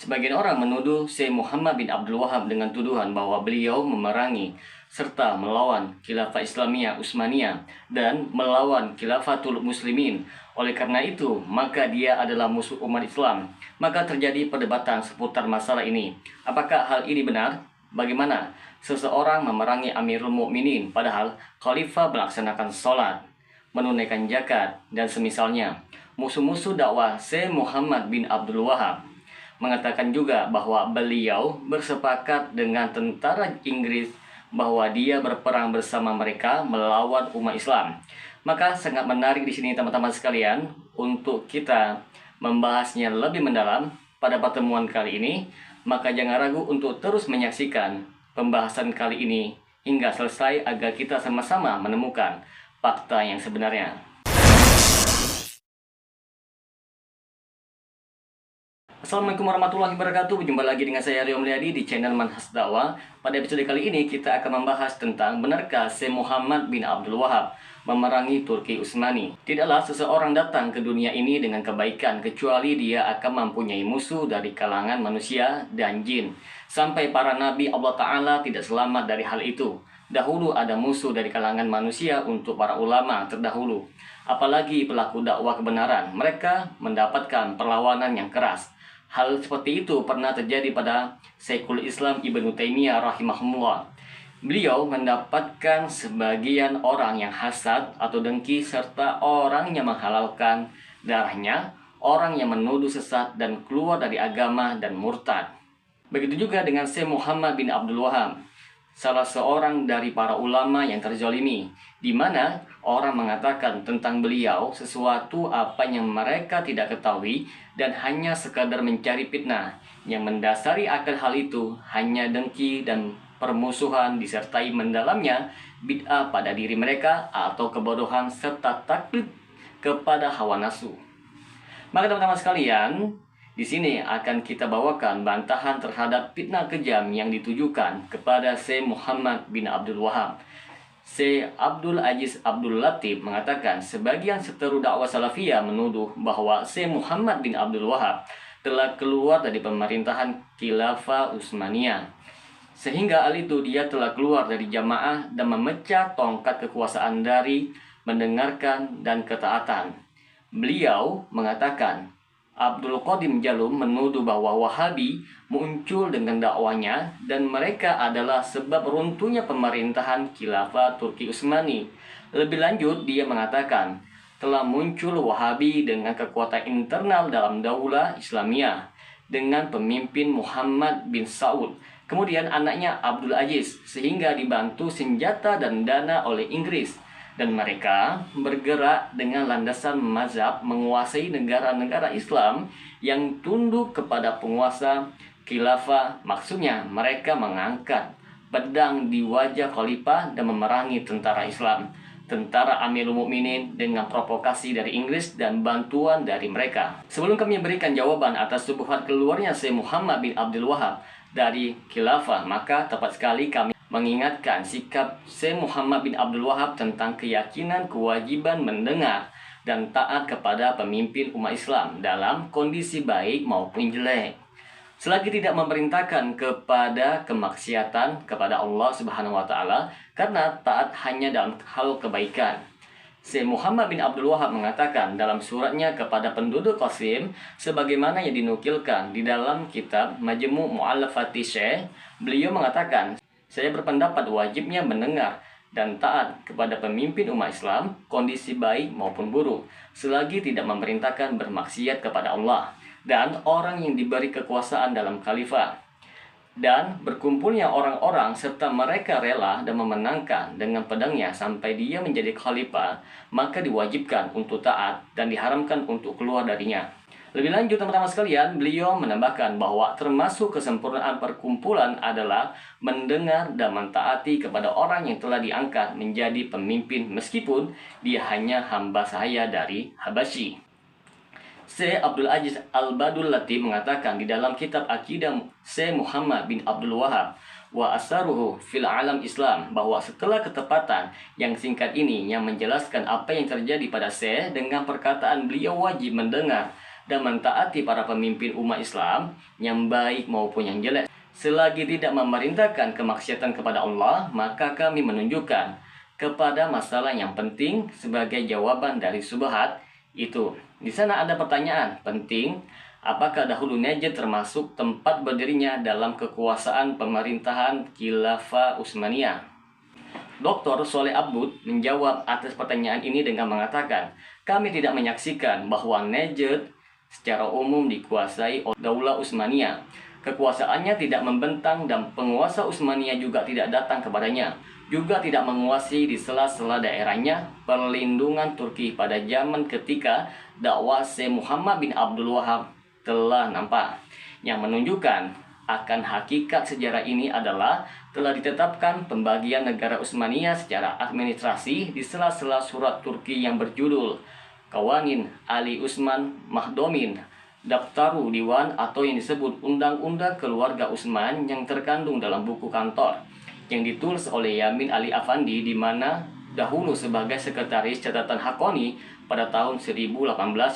Sebagian orang menuduh Syekh Muhammad bin Abdul Wahab dengan tuduhan bahwa beliau memerangi serta melawan Khilafah Islamiyah Utsmaniyah dan melawan Khilafatul Muslimin. Oleh karena itu, maka dia adalah musuh umat Islam. Maka terjadi perdebatan seputar masalah ini. Apakah hal ini benar? Bagaimana seseorang memerangi Amirul Mukminin padahal khalifah melaksanakan sholat, menunaikan zakat, dan semisalnya? Musuh-musuh dakwah Syekh Muhammad bin Abdul Wahab mengatakan juga bahwa beliau bersepakat dengan tentara Inggris bahwa dia berperang bersama mereka melawan umat Islam. Maka sangat menarik di sini teman-teman sekalian untuk kita membahasnya lebih mendalam pada pertemuan kali ini. Maka jangan ragu untuk terus menyaksikan pembahasan kali ini hingga selesai agar kita sama-sama menemukan fakta yang sebenarnya. Assalamualaikum warahmatullahi wabarakatuh. Berjumpa lagi dengan saya Rio Mulyadi di channel Manhaj Dakwah. Pada episode kali ini kita akan membahas tentang benarkah Syekh Muhammad bin Abdul Wahab memerangi Turki Utsmani. Tidaklah seseorang datang ke dunia ini dengan kebaikan kecuali dia akan mempunyai musuh dari kalangan manusia dan jin. Sampai para nabi Allah Ta'ala tidak selamat dari hal itu. Dahulu ada musuh dari kalangan manusia untuk para ulama terdahulu. Apalagi pelaku dakwah kebenaran, mereka mendapatkan perlawanan yang keras. Hal seperti itu pernah terjadi pada Syekhul Islam Ibnu Taimiyah rahimahullah. Beliau mendapatkan sebagian orang yang hasad atau dengki serta orang yang menghalalkan darahnya, orang yang menuduh sesat dan keluar dari agama dan murtad. Begitu juga dengan Syekh Muhammad bin Abdul Wahab, salah seorang dari para ulama yang terzalimi, di mana orang mengatakan tentang beliau sesuatu apa yang mereka tidak ketahui dan hanya sekadar mencari fitnah. Yang mendasari akal hal itu hanya dengki dan permusuhan disertai mendalamnya bid'ah pada diri mereka atau kebodohan serta taklid kepada hawa nafsu. Maka teman-teman sekalian, di sini akan kita bawakan bantahan terhadap fitnah kejam yang ditujukan kepada Syekh Muhammad bin Abdul Wahab. Syekh Abdul Aziz Abdul Latif mengatakan sebagian seteru dakwah salafiyah menuduh bahwa Syekh Muhammad bin Abdul Wahab telah keluar dari pemerintahan Khilafah Utsmaniyah. Sehingga hal itu dia telah keluar dari jamaah dan memecah tongkat kekuasaan dari mendengarkan dan ketaatan. Beliau mengatakan Abdul Qadim Jalum menuduh bahwa Wahabi muncul dengan dakwanya dan mereka adalah sebab runtuhnya pemerintahan Khilafah Turki Utsmani. Lebih lanjut, dia mengatakan telah muncul Wahabi dengan kekuatan internal dalam daulah Islamiyah dengan pemimpin Muhammad bin Saud, kemudian anaknya Abdul Aziz, sehingga dibantu senjata dan dana oleh Inggris. Dan mereka bergerak dengan landasan mazhab menguasai negara-negara Islam yang tunduk kepada penguasa khilafah. Maksudnya mereka mengangkat pedang di wajah khalifah dan memerangi tentara Islam, tentara Amirul Mukminin dengan provokasi dari Inggris dan bantuan dari mereka. Sebelum kami berikan jawaban atas syubhat keluarnya Syekh Muhammad bin Abdul Wahab dari khilafah, maka tepat sekali kami mengingatkan sikap Syekh Muhammad bin Abdul Wahab tentang keyakinan kewajiban mendengar dan taat kepada pemimpin umat Islam dalam kondisi baik maupun jelek, selagi tidak memerintahkan kepada kemaksiatan kepada Allah Subhanahu wa Ta'ala, karena taat hanya dalam hal kebaikan. Syekh Muhammad bin Abdul Wahab mengatakan dalam suratnya kepada penduduk Qasim, sebagaimana yang dinukilkan di dalam kitab Majmu' Mu'allafati Syekh, beliau mengatakan, saya berpendapat wajibnya mendengar dan taat kepada pemimpin umat Islam, kondisi baik maupun buruk, selagi tidak memerintahkan bermaksiat kepada Allah dan orang yang diberi kekuasaan dalam khalifah. Dan berkumpulnya orang-orang serta mereka rela dan memenangkan dengan pedangnya sampai dia menjadi khalifah, maka diwajibkan untuk taat dan diharamkan untuk keluar darinya. Lebih lanjut teman-teman sekalian, beliau menambahkan bahwa termasuk kesempurnaan perkumpulan adalah mendengar dan mentaati kepada orang yang telah diangkat menjadi pemimpin meskipun dia hanya hamba sahaya dari Habasyi. Syekh Abdul Aziz Al-Badul Latif mengatakan di dalam kitab Aqidah Syekh Muhammad bin Abdul Wahab wa asaruhu fil alam Islam, bahwa setelah ketepatan yang singkat ini yang menjelaskan apa yang terjadi pada Syekh dengan perkataan beliau wajib mendengar dan mentaati para pemimpin umat Islam yang baik maupun yang jelek. Selagi tidak memerintahkan kemaksiatan kepada Allah, maka kami menunjukkan kepada masalah yang penting sebagai jawaban dari subhat itu. Di sana ada pertanyaan penting, apakah dahulu Najd termasuk tempat berdirinya dalam kekuasaan pemerintahan Khilafah Utsmaniyah? Dr. Soleh Abud menjawab atas pertanyaan ini dengan mengatakan, kami tidak menyaksikan bahwa Najd secara umum dikuasai oleh Daulah Utsmaniyah. Kekuasaannya tidak membentang dan penguasa Utsmaniyah juga tidak datang kepadanya. Juga tidak menguasai di sela-sela daerahnya perlindungan Turki pada zaman ketika dakwah Syekh Muhammad bin Abdul Wahab telah nampak. Yang menunjukkan akan hakikat sejarah ini adalah telah ditetapkan pembagian negara Utsmaniyah secara administrasi di sela-sela surat Turki yang berjudul Qawanin Ali Utsman Mahdomin Daftaru Diwan atau yang disebut Undang-Undang Keluarga Utsman yang terkandung dalam buku kantor yang ditulis oleh Yamin Ali Afandi, di mana dahulu sebagai sekretaris catatan Hakoni pada tahun 1018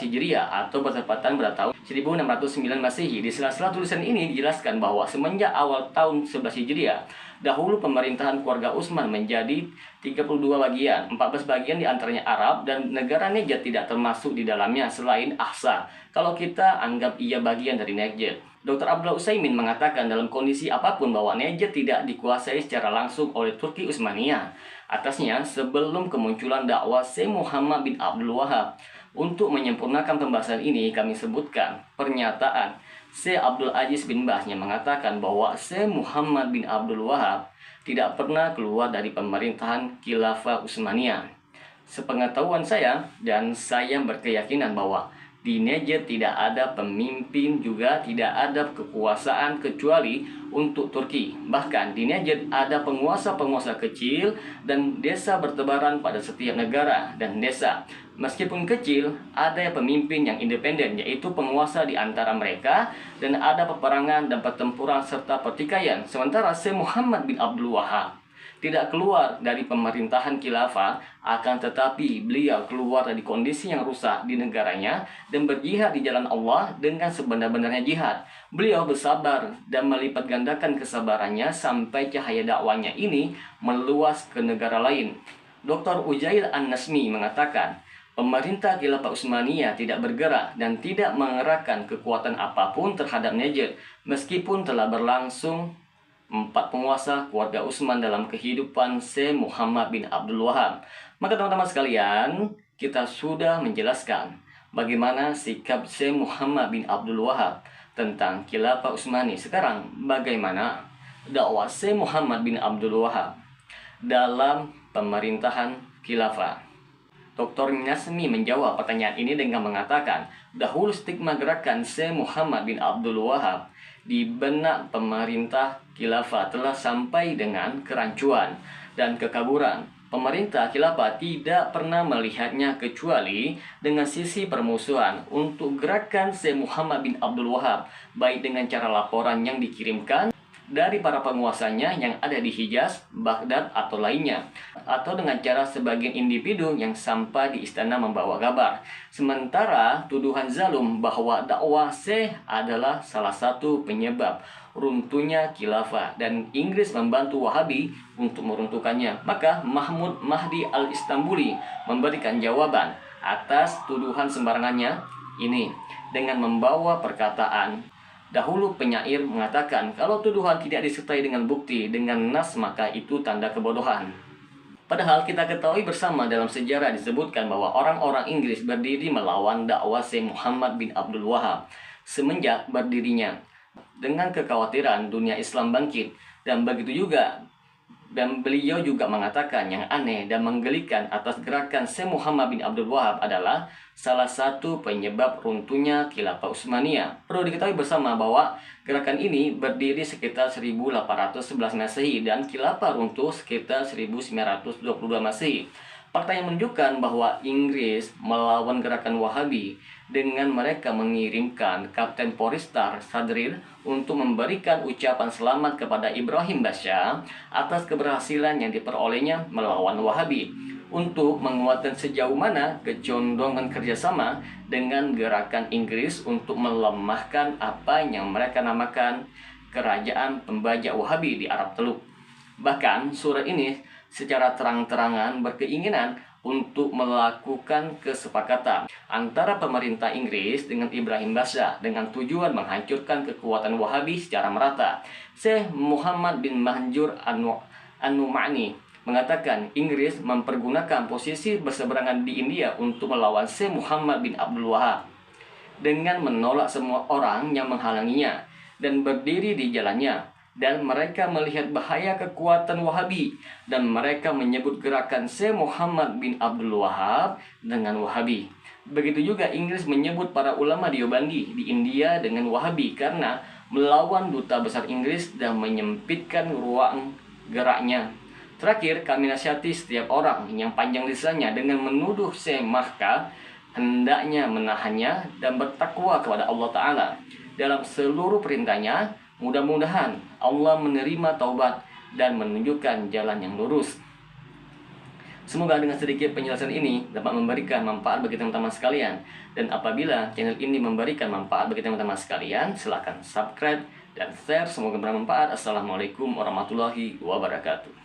Hijriah atau bertepatan pada tahun 1609 Masehi. Di sela-sela tulisan ini dijelaskan bahwa semenjak awal tahun 11 Hijriah, dahulu pemerintahan keluarga Utsman menjadi 32 bagian, 14 bagian diantaranya Arab, dan negara Najd tidak termasuk di dalamnya selain Ahsa, kalau kita anggap ia bagian dari Najd. Dr. Abdullah Utsaimin mengatakan dalam kondisi apapun bahwa Najd tidak dikuasai secara langsung oleh Turki Utsmaniyah. Atasnya, sebelum kemunculan dakwah Syekh Muhammad bin Abdul Wahab. Untuk menyempurnakan pembahasan ini, kami sebutkan pernyataan Syekh Abdul Aziz bin Baz yang mengatakan bahwa Syekh Muhammad bin Abdul Wahab tidak pernah keluar dari pemerintahan Khilafah Utsmaniyah. Sepengetahuan saya, dan saya berkeyakinan bahwa di Najd tidak ada pemimpin, juga tidak ada kekuasaan kecuali untuk Turki. Bahkan di Najd ada penguasa-penguasa kecil dan desa bertebaran pada setiap negara dan desa. Meskipun kecil, ada pemimpin yang independen, yaitu penguasa di antara mereka, dan ada peperangan dan pertempuran serta pertikaian. Sementara Syekh Muhammad bin Abdul Wahab tidak keluar dari pemerintahan khilafah, akan tetapi beliau keluar dari kondisi yang rusak di negaranya dan berjihad di jalan Allah dengan sebenar-benarnya jihad. Beliau bersabar dan melipat gandakan kesabarannya sampai cahaya dakwanya ini meluas ke negara lain. Dr. Ujail An-Nasmi mengatakan, pemerintah Khilafah Utsmaniyah tidak bergerak dan tidak mengerahkan kekuatan apapun terhadap Najd, meskipun telah berlangsung 4 penguasa keluarga Utsman dalam kehidupan Syekh Muhammad bin Abdul Wahab. Maka teman-teman sekalian, kita sudah menjelaskan bagaimana sikap Syekh Muhammad bin Abdul Wahab tentang Khilafah Utsmani. Sekarang bagaimana dakwah Syekh Muhammad bin Abdul Wahab dalam pemerintahan khilafah? Dr. Nasmi menjawab pertanyaan ini dengan mengatakan, dahulu stigma gerakan Syekh Muhammad bin Abdul Wahab di benak pemerintah khilafah telah sampai dengan kerancuan dan kekaburan. Pemerintah khilafah tidak pernah melihatnya kecuali dengan sisi permusuhan untuk gerakan Syekh Muhammad bin Abdul Wahab, baik dengan cara laporan yang dikirimkan dari para penguasanya yang ada di Hijaz, Baghdad atau lainnya, atau dengan cara sebagian individu yang sampai di istana membawa kabar. Sementara tuduhan zalum bahwa dakwah Syekh adalah salah satu penyebab runtuhnya khilafah dan Inggris membantu Wahabi untuk meruntuhkannya. Maka Mahmud Mahdi Al-Istanbuli memberikan jawaban atas tuduhan sembarangannya ini dengan membawa perkataan, dahulu penyair mengatakan kalau tuduhan tidak disertai dengan bukti, dengan nas, maka itu tanda kebodohan. Padahal kita ketahui bersama dalam sejarah disebutkan bahwa orang-orang Inggris berdiri melawan dakwah Syekh Muhammad bin Abdul Wahab semenjak berdirinya dengan kekhawatiran dunia Islam bangkit. Dan begitu juga, dan beliau juga mengatakan yang aneh dan menggelikan atas gerakan Syekh Muhammad bin Abdul Wahab adalah salah satu penyebab runtuhnya Khilafah Utsmaniyah. Perlu diketahui bersama bahwa gerakan ini berdiri sekitar 1811 Masehi dan khilafah runtuh sekitar 1922 Masehi. Fakta yang menunjukkan bahwa Inggris melawan gerakan Wahabi dengan mereka mengirimkan Kapten Forrester Sadril untuk memberikan ucapan selamat kepada Ibrahim Basya atas keberhasilan yang diperolehnya melawan Wahabi. untuk menguatkan sejauh mana kecondongan kerjasama dengan gerakan Inggris untuk melemahkan apa yang mereka namakan kerajaan pembajak Wahabi di Arab Teluk. Bahkan surat ini secara terang-terangan berkeinginan untuk melakukan kesepakatan antara pemerintah Inggris dengan Ibrahim Bashar dengan tujuan menghancurkan kekuatan Wahabi secara merata. Syekh Muhammad bin Manjur An-Numani mengatakan Inggris mempergunakan posisi berseberangan di India untuk melawan Syekh Muhammad bin Abdul Wahab dengan menolak semua orang yang menghalanginya dan berdiri di jalannya. Dan mereka melihat bahaya kekuatan Wahabi dan mereka menyebut gerakan Syekh Muhammad bin Abdul Wahab dengan Wahabi. Begitu juga Inggris menyebut para ulama Deobandi di India dengan Wahabi karena melawan duta besar Inggris dan menyempitkan ruang geraknya. Terakhir, kami nasihati setiap orang yang panjang lisannya dengan menuduh Syekh Mahka hendaknya menahannya dan bertakwa kepada Allah Ta'ala dalam seluruh perintahnya. Mudah-mudahan Allah menerima taubat dan menunjukkan jalan yang lurus. Semoga dengan sedikit penjelasan ini dapat memberikan manfaat bagi teman-teman sekalian. Dan apabila channel ini memberikan manfaat bagi teman-teman sekalian, silakan subscribe dan share. Semoga bermanfaat. Assalamualaikum warahmatullahi wabarakatuh.